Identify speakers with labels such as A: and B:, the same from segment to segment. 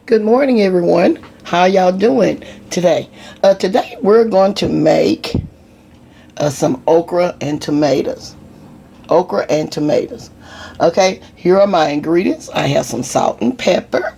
A: Good morning, everyone. How y'all doing today? Today we're going to make some okra and tomatoes. Okra and tomatoes. Okay, here are my ingredients. I have some salt and pepper.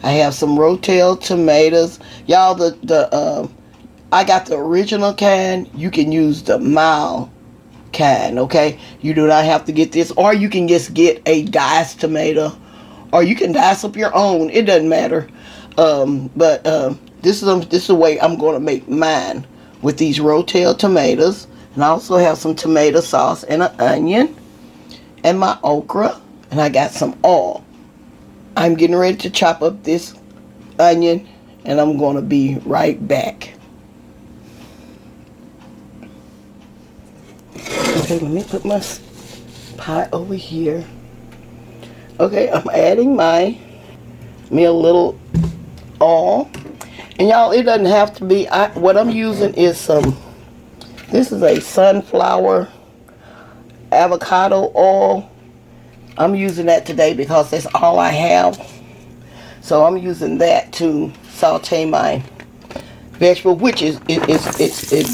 A: I have some rotel tomatoes. Y'all, I got the original kind. You can use the mild kind. Okay, you do not have to get this, or you can just get a diced tomato, or you can dice up your own. It doesn't matter. But this is the way I'm going to make mine with these rotel tomatoes, and I also have some tomato sauce and an onion and my okra, and I got some oil. I'm getting ready to chop up this onion, and I'm going to be right back. Okay, let me put my pot over here. Okay, I'm adding me a little oil. And y'all, it doesn't have to be, what I'm using is this is a sunflower avocado oil. I'm using that today because that's all I have. So I'm using that to saute my vegetable, which it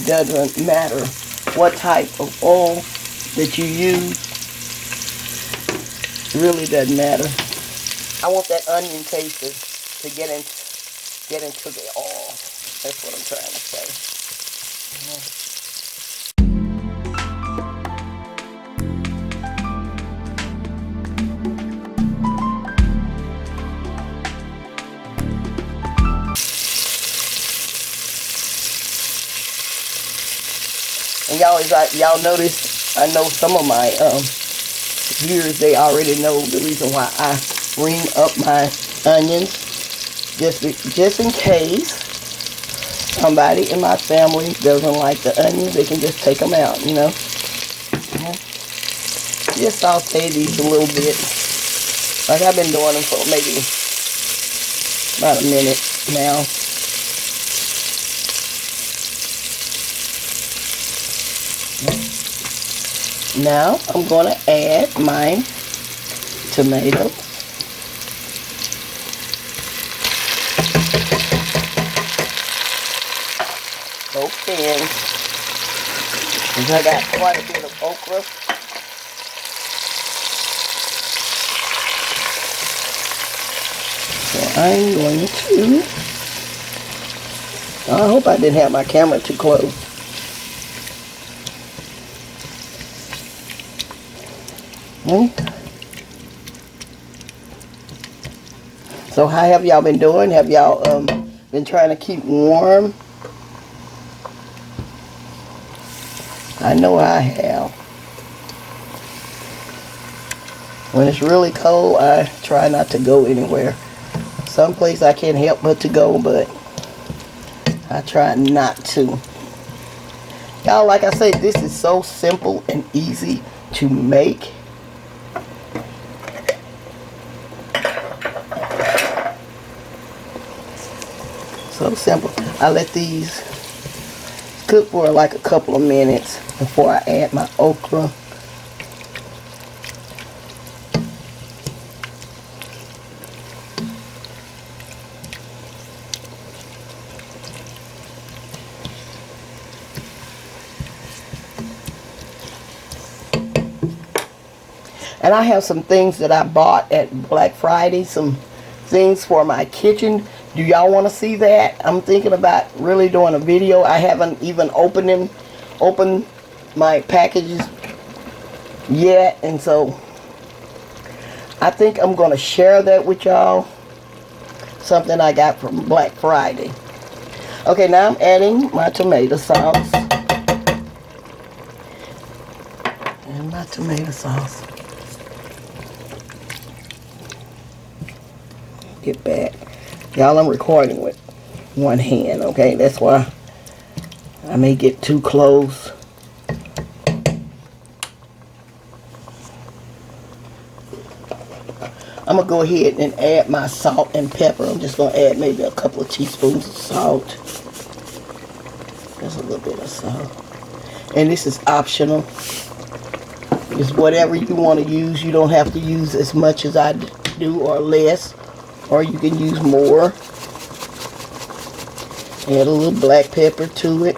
A: doesn't matter what type of oil that you use. It really doesn't matter. I want that onion taste to get into the oil. That's what I'm trying to say. And y'all notice, I know some of my viewers, they already know the reason why I ring up my onions, just in case somebody in my family doesn't like the onions. They can just take them out, you know. Just saute these a little bit, like I've been doing them for maybe about a minute now. Now I'm going to add my tomatoes. Okay, because I got quite a bit of okra. So I'm going to, I hope I didn't have my camera too close. So how have y'all been doing? Have y'all been trying to keep warm? I know I have. When it's really cold, I try not to go anywhere. Some place I can't help but to go, but I try not to. Y'all, like I said, this is so simple and easy to make. So simple. I let these cook for like a couple of minutes before I add my okra. And I have some things that I bought at Black Friday, some things for my kitchen. Do y'all want to see that? I'm thinking about really doing a video. I haven't even opened my packages yet, and so I think I'm going to share that with y'all. Something I got from Black Friday. Okay, now I'm adding my tomato sauce. And my tomato sauce. Get back. Y'all, I'm recording with one hand, okay? That's why I may get too close. I'm going to go ahead and add my salt and pepper. I'm just going to add maybe a couple of teaspoons of salt. Just a little bit of salt. And this is optional. It's whatever you want to use. You don't have to use as much as I do or less. or you can use more. Add a little black pepper to it.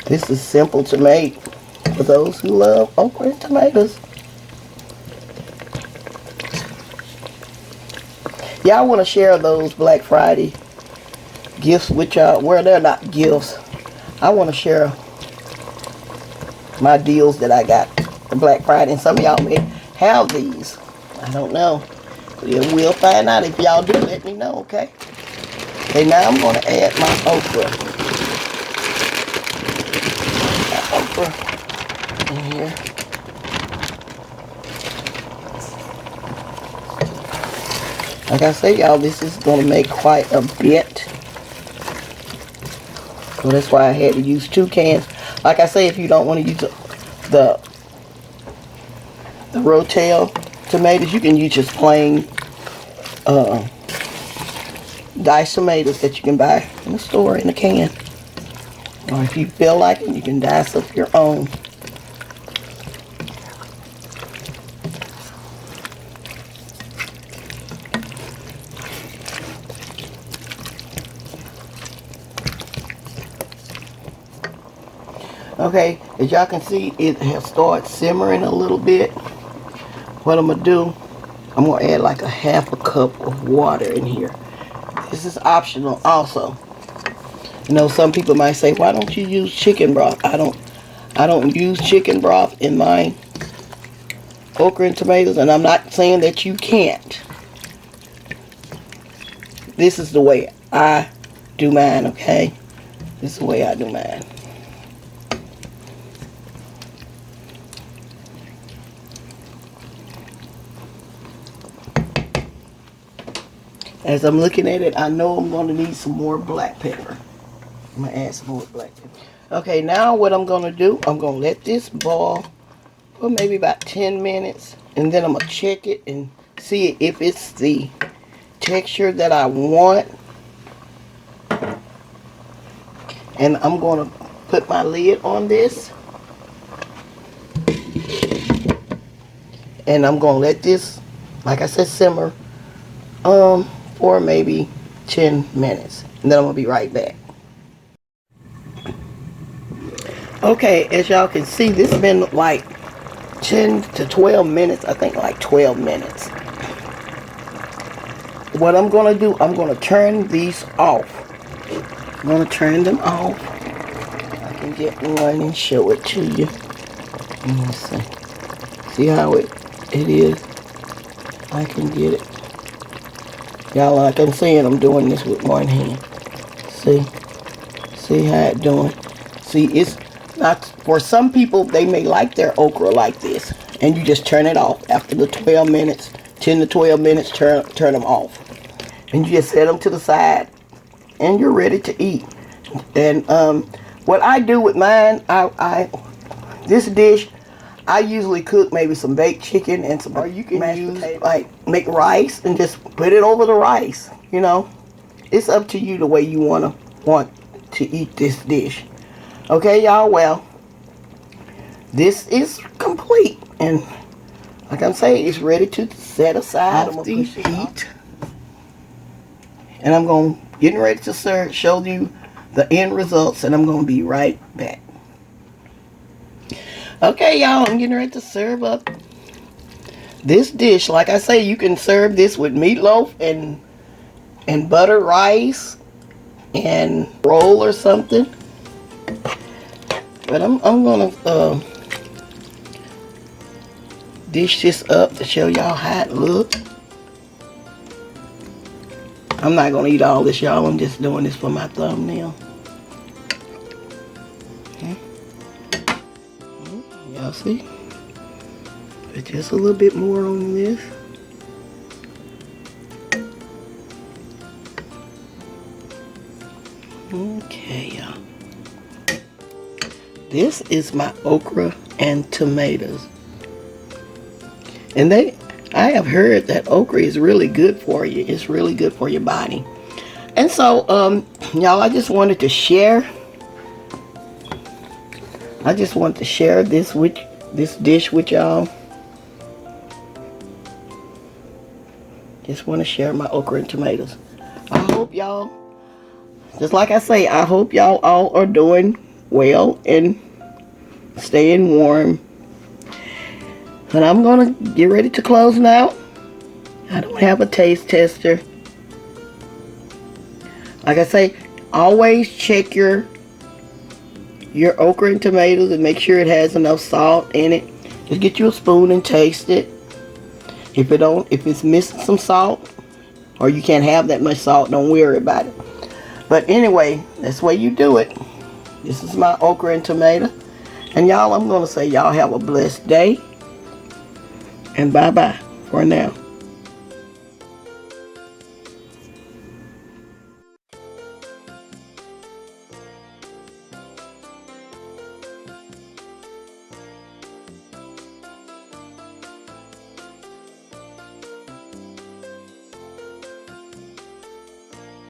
A: This is simple to make for those who love okra and tomatoes. Y'all want to share those Black Friday gifts with y'all? Well, they're not gifts. I want to share my deals that I got for Black Friday, and some of y'all may have these. I don't know. We'll find out. If y'all do, let me know, okay? Okay, now I'm going to add my okra. In here. Like I say, y'all, this is going to make quite a bit. So that's why I had to use 2 cans. Like I say, if you don't want to use the rotel tomatoes, you can use just plain diced tomatoes that you can buy in the store in a can. Or if you feel like it, you can dice up your own. Okay, as y'all can see, it has started simmering a little bit. What I'm gonna do, I'm gonna add like a half a cup of water in here. This is optional also. You know, some people might say, why don't you use chicken broth? I don't use chicken broth in my okra and tomatoes, and I'm not saying that you can't. This is the way I do mine, okay? This is the way I do mine. As I'm looking at it, I know I'm going to need some more black pepper. I'm going to add some more black pepper. Okay, now what I'm going to do, I'm going to let this boil for maybe about 10 minutes. And then I'm going to check it and see if it's the texture that I want. And I'm going to put my lid on this. And I'm going to let this, like I said, simmer. For maybe 10 minutes. And then I'm going to be right back. Okay, as y'all can see, this has been like 10 to 12 minutes. I think like 12 minutes. What I'm going to do, I'm going to turn these off. I'm going to turn them off. I can get one and show it to you. Let's see. See how it is? I can get it. Y'all, like I'm saying, I'm doing this with one hand. See how it's doing. See, it's not, for some people, they may like their okra like this. And you just turn it off after the 12 minutes, 10 to 12 minutes, turn them off. And you just set them to the side. And you're ready to eat. And what I do with mine, this dish, I usually cook maybe some baked chicken and some, or you can use like make rice and just put it over the rice. You know, it's up to you the way you want to eat this dish. Okay, y'all. Well, this is complete, and like I'm saying, it's ready to set aside. I'm gonna push the heat, and I'm getting ready to serve. Show you the end results, and I'm gonna be right back. Okay, y'all, I'm getting ready to serve up this dish. Like I say, you can serve this with meatloaf and butter rice and roll or something. But I'm gonna dish this up to show y'all how it looks. I'm not gonna eat all this, y'all. I'm just doing this for my thumbnail. Y'all see? Put just a little bit more on this. Okay, y'all. This is my okra and tomatoes. And I have heard that okra is really good for you. It's really good for your body. And so, y'all, I just wanted to share I just want to share this dish with y'all. Just want to share my okra and tomatoes. I hope y'all, just like I say, I hope y'all all are doing well and staying warm. And I'm going to get ready to close now. I don't have a taste tester. Like I say, always check your okra and tomatoes and make sure it has enough salt in it. Just get you a spoon and taste it. If it's missing some salt, or you can't have that much salt, don't worry about it. But anyway, that's the way you do it. This is my okra and tomato. And y'all, I'm going to say y'all have a blessed day. And bye-bye for now.